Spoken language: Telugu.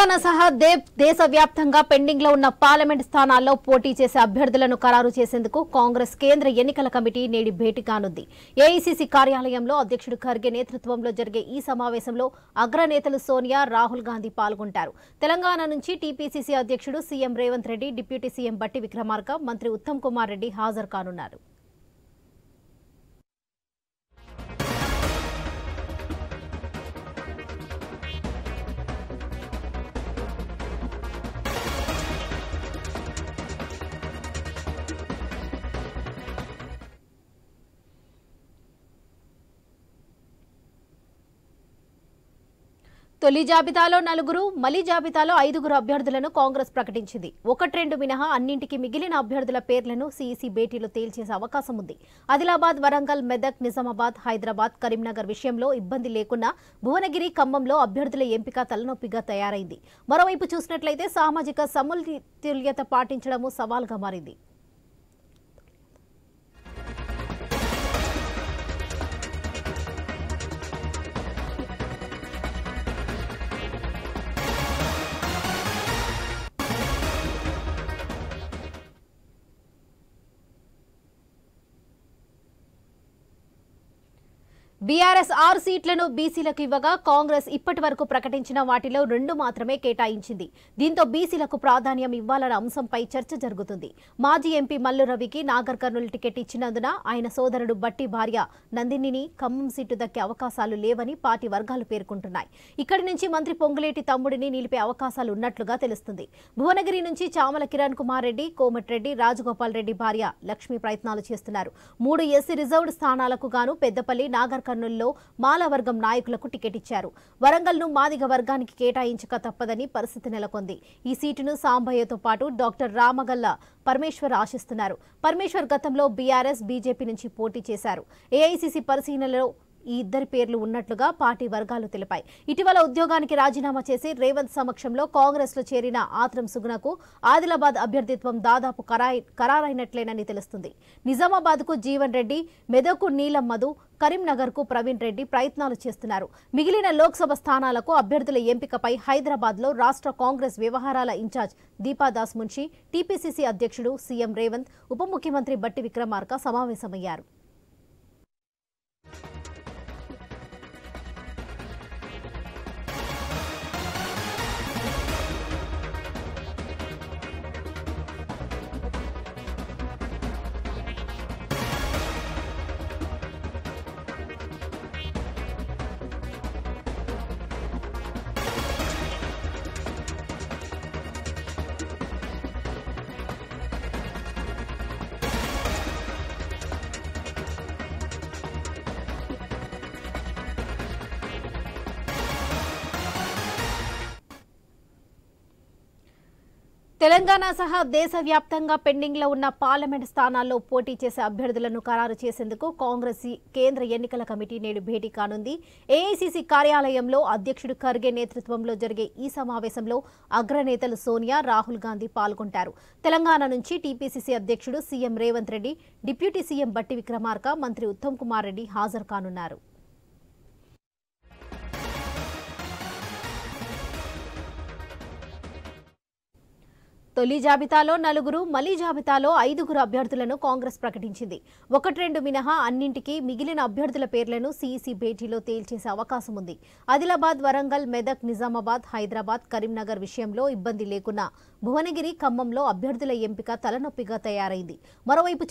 తెలంగాణ సహా దేశవ్యాప్తంగా పెండింగ్ లో ఉన్న పార్లమెంట్ స్థానాల్లో పోటీ చేసే అభ్యర్థులను ఖరారు చేసేందుకు కాంగ్రెస్ కేంద్ర ఎన్నికల కమిటీ నేడు భేటీ కానుంది. ఏఐసీసీ కార్యాలయంలో అధ్యక్షుడు ఖర్గే నేతృత్వంలో జరిగే ఈ సమావేశంలో అగ్రనేతలు సోనియా, రాహుల్ గాంధీ పాల్గొంటారు. తెలంగాణ నుంచి టీపీసీసీ అధ్యక్షుడు CM Revanth Reddy, deputy CM బట్టి విక్రమార్క, మంత్రి ఉత్తమ్ కుమార్ రెడ్డి హాజరు కానున్నారు. తొలి జాబితాలో 4, మలి జాబితాలో 5 అభ్యర్థులను కాంగ్రెస్ ప్రకటించింది. 1-2 మినహా అన్నింటికి మిగిలిన అభ్యర్థుల పేర్లను సీఈసీ భేటీలో తేల్చేసే అవకాశం ఉంది. ఆదిలాబాద్, వరంగల్, మెదక్, నిజామాబాద్, హైదరాబాద్, కరీంనగర్ విషయంలో ఇబ్బంది లేకున్నా భువనగిరి, ఖమ్మంలో అభ్యర్థుల ఎంపిక తలనొప్పిగా తయారైంది. మరోవైపు చూసినట్లయితే సామాజిక సమతుల్యత పాటించడము సవాల్గా మారింది. బీఆర్ఎస్ 6 సీట్లను బీసీలకు ఇవ్వగా కాంగ్రెస్ ఇప్పటి వరకు ప్రకటించిన వాటిలో 2 మాత్రమే కేటాయించింది. దీంతో బీసీలకు ప్రాధాన్యం ఇవ్వాలన్న అంశంపై చర్చ జరుగుతుంది. మాజీ ఎంపీ మల్లు రవికి నాగర్ కర్నూలు టికెట్ ఇచ్చినందున ఆయన సోదరుడు బట్టి భార్య నందినిని ఖమ్మం సీటు దక్కే అవకాశాలు లేవని పార్టీ వర్గాలు పేర్కొంటున్నాయి. ఇక్కడి నుంచి మంత్రి పొంగులేటి తమ్ముడిని నిలిపే అవకాశాలు ఉన్నట్లుగా తెలుస్తుంది. భువనగిరి నుంచి చామల కిరణ్ కుమార్ రెడ్డి, కోమటిరెడ్డి, రాజగోపాల్ రెడ్డి భార్య లక్ష్మి ప్రయత్నాలు చేస్తున్నారు. 3 ఎస్సీ రిజర్వ్డ్ స్థానాలకు గాను పెద్దపల్లి, నాగర్ కర్నూలులో మాల వర్గం నాయకులకు టికెట్ ఇచ్చారు. వరంగల్ను మాదిగ వర్గానికి కేటాయించక తప్పదని పరిస్థితి నెలకొంది. ఈ సీటును సాంబయ్యతో పాటు డాక్టర్ రామగల్ల పరమేశ్వర్ ఆశిస్తున్నారు. పరమేశ్వర్ గతంలో బీఆర్ఎస్, బీజేపీ నుంచి పోటీ చేశారు. ఏఐసీసీ పరిశీలనలో ఈ ఇద్దరి పేర్లు ఉన్నట్లుగా పార్టీ వర్గాలు తెలిపాయి. ఇటీవల ఉద్యోగానికి రాజీనామా చేసి రేవంత్ సమక్షంలో కాంగ్రెస్ లో చేరిన ఆత్రం సుగుణకు ఆదిలాబాద్ అభ్యర్థిత్వం దాదాపు ఖరారైనట్లేనని తెలుస్తుంది. నిజామాబాద్ కు జీవన్ రెడ్డి, మెదకు నీలం మధు, కరీంనగర్ కు ప్రవీణ్ రెడ్డి ప్రయత్నాలు చేస్తున్నారు. మిగిలిన లోక్సభ స్థానాలకు అభ్యర్థుల ఎంపికపై హైదరాబాద్ లో రాష్ట్ర కాంగ్రెస్ వ్యవహారాల ఇన్ఛార్జ్ దీపాదాస్ మున్షి, టీపీసీసీ అధ్యక్షుడు సీఎం రేవంత్, ఉప ముఖ్యమంత్రి బట్టి విక్రమార్క సమావేశమయ్యారు. తెలంగాణ సహా దేశవ్యాప్తంగా పెండింగ్ లో ఉన్న పార్లమెంట్ స్థానాల్లో పోటీ చేసే అభ్యర్థులను ఖరారు చేసేందుకు కాంగ్రెస్ కేంద్ర ఎన్నికల కమిటీ నేడు భేటీ కానుంది. ఏఐసీసీ కార్యాలయంలో అధ్యక్షుడు ఖర్గే నేతృత్వంలో జరిగే ఈ సమావేశంలో అగ్రనేతలు సోనియా, రాహుల్ గాంధీ పాల్గొంటారు. తెలంగాణ నుంచి టీపీసీసీ అధ్యక్షుడు CM Revanth Reddy, deputy CM బట్టి విక్రమార్క, మంత్రి ఉత్తమ్ కుమార్ రెడ్డి హాజరు కానున్నారు. తొలి జాబితాలో 4, మలి జాబితాలో 5 అభ్యర్థులను కాంగ్రెస్ ప్రకటించింది. 1-2 మినహా అన్నింటికి మిగిలిన అభ్యర్థుల పేర్లను సీఈసీ భేటీలో తేల్చేసే అవకాశం ఉంది. ఆదిలాబాద్, వరంగల్, మెదక్, నిజామాబాద్, హైదరాబాద్, కరీంనగర్ విషయంలో ఇబ్బంది లేకున్నా భువనగిరి, ఖమ్మంలో అభ్యర్థుల ఎంపిక తలనొప్పిగా తయారైంది. మరోవైపు